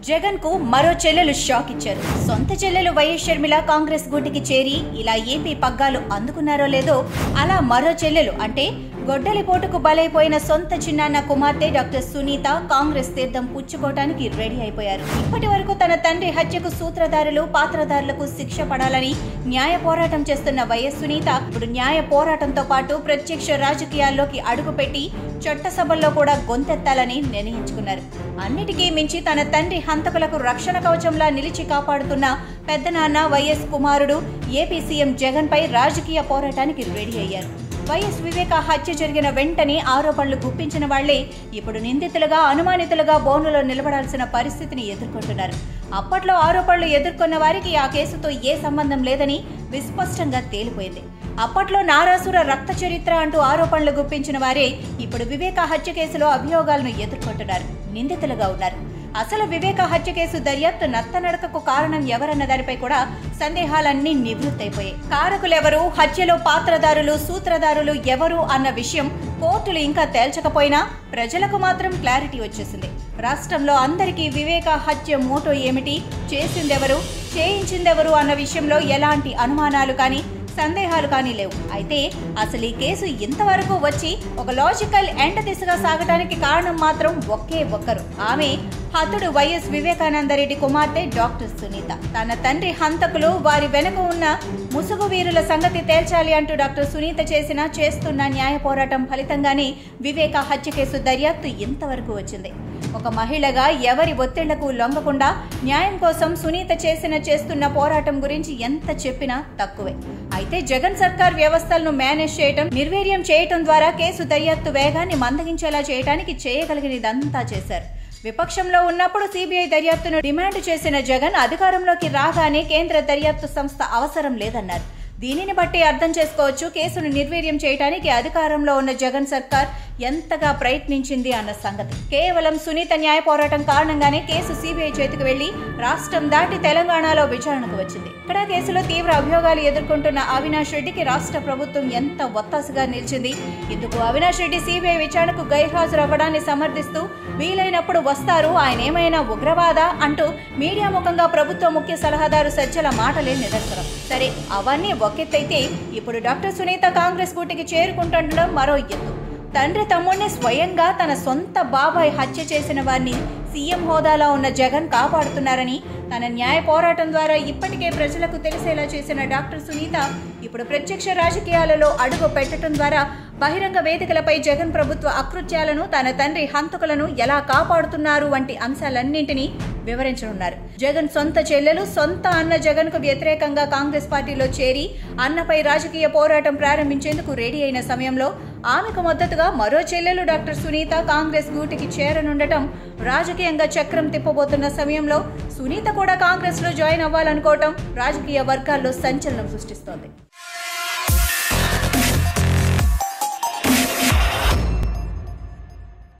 జగన్ కు మరో చెల్లెలు షాక్ ఇచ్చారు. సొంత చెల్లెలు వైఎస్ షర్మిల కాంగ్రెస్ గూటికి చేరి ఇలా ఏపీ పగ్గాలు అందుకున్నారో లేదో, అలా మరో చెల్లెలు అంటే గొడ్డలిపోటుకు బలైపోయిన సొంత చిన్నాన్న కుమార్తె డాక్టర్ సునీత కాంగ్రెస్ తీర్థం పుచ్చుకోవటానికి రెడీ అయిపోయారు. ఇప్పటి వరకు తన తండ్రి హత్యకు సూత్రధారులు పాత్రధారులకు శిక్ష పడాలని న్యాయ పోరాటం చేస్తున్న వైఎస్ సునీత ఇప్పుడు న్యాయ పోరాటంతో పాటు ప్రత్యక్ష రాజకీయాల్లోకి అడుగుపెట్టి చట్టసభల్లో కూడా గొంతెత్తాలని నిర్ణయించుకున్నారు. అన్నిటికీ మించి తన తండ్రి హంతకులకు రక్షణ కవచంలా నిలిచి కాపాడుతున్న పెద్దనాన్న వైఎస్ కుమారుడు ఏపీ సీఎం జగన్ పై రాజకీయ పోరాటానికి రెడీ అయ్యారు. వైఎస్ వివేక హత్య జరిగిన వెంటనే ఆరోపణలు గుప్పించిన వాళ్లే ఇప్పుడు నిందితులుగా అనుమానితులుగా బోనులో నిలబడాల్సిన పరిస్థితిని ఎదుర్కొంటున్నారు. అప్పట్లో ఆరోపణలు ఎదుర్కొన్న వారికి ఆ కేసుతో ఏ సంబంధం లేదని విస్పష్టంగా తేలిపోయింది. అప్పట్లో నారాసుర రక్త చరిత్ర అంటూ ఆరోపణలు గుప్పించిన వారే ఇప్పుడు వివేక హత్య కేసులో అభియోగాలను ఎదుర్కొంటున్నారు, నిందితులుగా ఉన్నారు. అసలు వివేక హత్య కేసు దర్యాప్తు నత్తనడకకు కారణం ఎవరన్న దానిపై కూడా సందేహాలన్నీ నివృత్తైపోయాయి. కారకులెవరు, హత్యలో పాత్రధారులు సూత్రధారులు ఎవరు అన్న విషయం కోర్టులు ఇంకా తేల్చకపోయినా ప్రజలకు మాత్రం క్లారిటీ వచ్చేసింది. రాష్ట్రంలో అందరికీ వివేక హత్య మోటో ఏమిటి, చేసిందెవరు, చేయించిందెవరు అన్న విషయంలో ఎలాంటి అనుమానాలు కానీ సందేహాలు కానీ లేవు. అయితే అసలు ఈ కేసు ఇంతవరకు వచ్చి ఒక లాజికల్ ఎండ్ దిశగా సాగడానికి కారణం మాత్రం ఒకే ఒక్కరు. ఆమె హతుడు వైఎస్ వివేకానందరెడ్డి కుమార్తె డాక్టర్ సునీత. తన తండ్రి హంతకులు, వారి వెనుక ఉన్న ముసుగు వీరుల సంగతి తేల్చాలి అంటూ డాక్టర్ సునీత చేస్తున్న న్యాయ పోరాటం ఫలితంగానే వివేక హత్య కేసు దర్యాప్తు ఇంతవరకు వచ్చింది. ఒక మహిళగా ఎవరి ఒత్తిళ్లకు లొంగకుండా న్యాయం కోసం సునీత చేస్తున్న పోరాటం గురించి ఎంత చెప్పినా తక్కువే. అయితే జగన్ సర్కార్ వ్యవస్థలను మేనేజ్ చేయటం, నిర్వీర్యం చేయటం ద్వారా కేసు దర్యాప్తు వేగాన్ని మందగించేలా చేయడానికి చేయగలిగినదంతా చేశారు. విపక్షంలో ఉన్నప్పుడు సిబిఐ దర్యాప్తును డిమాండ్ చేసిన జగన్ అధికారంలోకి రాగానే కేంద్ర దర్యాప్తు సంస్థ అవసరం లేదన్నారు. దీనిని బట్టి అర్థం చేసుకోవచ్చు కేసును నిర్వీర్యం చేయడానికి అధికారంలో ఉన్న జగన్ సర్కార్ ఎంతగా ప్రయత్నించింది అన్న సంగతి. కేవలం సునీత న్యాయ పోరాటం కారణంగానే కేసు సిబిఐ చేతికి వెళ్లి రాష్ట్రం దాటి తెలంగాణలో విచారణకు వచ్చింది. ఇక్కడ కేసులో తీవ్ర అభియోగాలు ఎదుర్కొంటున్న అవినాష్ రెడ్డికి రాష్ట్ర ప్రభుత్వం ఎంత ఒత్తాసుగా నిలిచింది. ఇందుకు అవినాష్ రెడ్డి సిబిఐ విచారణకు గైర్హాజరవ్వడాన్ని సమర్థిస్తూ వీలైనప్పుడు వస్తారు, ఆయన ఏమైనా ఉగ్రవాదా అంటూ మీడియా ముఖంగా ప్రభుత్వ ముఖ్య సలహాదారు సజ్జల మాటలే నిదర్శనం. సరే, అవన్నీ ఒకెత్తైతే ఇప్పుడు డాక్టర్ సునీత కాంగ్రెస్ గూటికి చేరుకుంటుండడం మరో ఎత్తు. తండ్రి తమ్ముడిని స్వయంగా తన సొంత బాబాయ్ హత్య చేసిన వారిని సీఎం హోదాలో ఉన్న జగన్ కాపాడుతున్నారని తన న్యాయ పోరాటం ద్వారా ఇప్పటికే ప్రజలకు తెలిసేలా చేసిన డాక్టర్ సునీత ఇప్పుడు ప్రత్యక్ష రాజకీయాలలో అడుగు పెట్టడం ద్వారా బహిరంగ వేదికలపై జగన్ ప్రభుత్వ అకృత్యాలను, తన తండ్రి హంతకులను ఎలా కాపాడుతున్నారు వంటి అంశాలన్నింటినీ వివరించనున్నారు. జగన్ సొంత చెల్లెలు, సొంత అన్న జగన్ కు వ్యతిరేకంగా కాంగ్రెస్ పార్టీలో చేరి అన్నపై రాజకీయ పోరాటం ప్రారంభించేందుకు రెడీ అయిన సమయంలో ఆమెకు మద్దతుగా మరో చెల్లెలు డాక్టర్ సునీత కాంగ్రెస్ గూటికి చేరనుండటం, రాజకీయంగా చక్రం తిప్పబోతున్న సమయంలో సునీత కూడా కాంగ్రెస్ లో జాయిన్ అవ్వాలనుకోవటం రాజకీయ వర్గాల్లో సంచలనం సృష్టిస్తోంది.